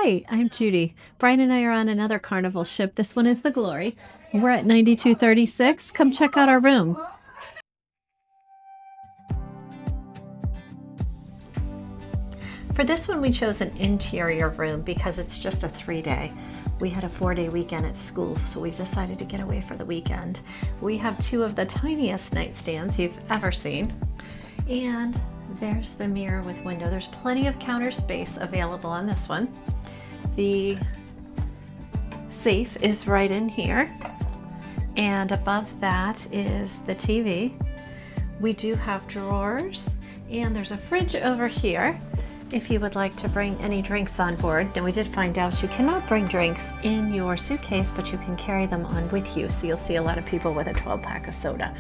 Hi, I'm Judy. Brian and I are on another Carnival ship. This one is the Glory. We're at 9236. Come check out our room. For this one, we chose an interior room because it's just a 3-day. We had a 4-day weekend at school, so we decided to get away for the weekend. We have two of the tiniest nightstands you've ever seen. And there's the mirror with window. There's plenty of counter space available on this one. The safe is right in here. And above that is the TV. We do have drawers, and there's a fridge over here if you would like to bring any drinks on board. And we did find out you cannot bring drinks in your suitcase, but you can carry them on with you. So you'll see a lot of people with a 12-pack of soda.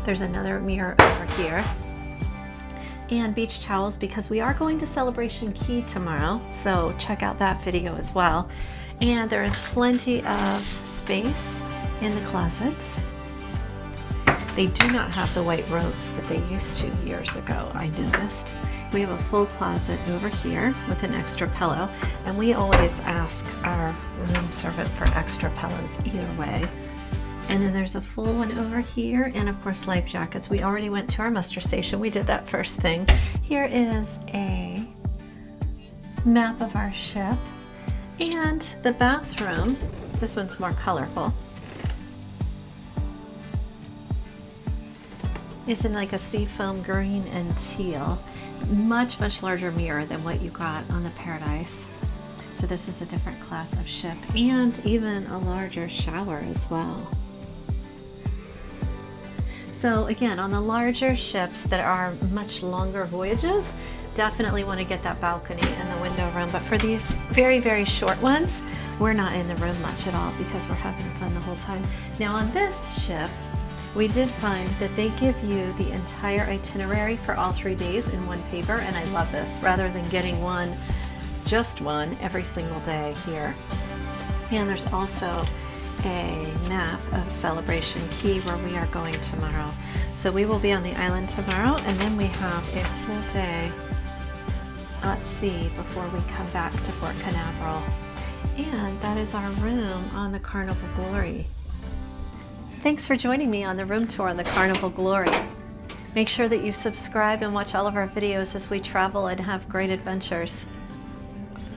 There's another mirror over here. And beach towels, because we are going to Celebration Key tomorrow, so check out that video as well. And there is plenty of space in the closets. They do not have the white ropes that they used to years ago, I noticed. We have a full closet over here with an extra pillow, and we always ask our room servant for extra pillows either way. And then there's a full one over here, and of course life jackets. We already went to our muster station. We did that first thing. Here is a map of our ship, and the bathroom. This one's more colorful. Is in like a seafoam green and teal. Much larger mirror than what you got on the Paradise. So this is a different class of ship, and even a larger shower as well. So again, on the larger ships that are much longer voyages, definitely want to get that balcony and the window room. But for these very short ones, we're not in the room much at all because we're having fun the whole time. Now on this ship, we did find that they give you the entire itinerary for all 3 days in one paper, and I love this, rather than getting just one every single day here. And there's also a map of Celebration Key where we are going tomorrow. So we will be on the island tomorrow, and then we have a full day at sea before we come back to Port Canaveral. And that is our room on the Carnival Glory. Thanks for joining me on the room tour on the Carnival Glory. Make sure that you subscribe and watch all of our videos as we travel and have great adventures.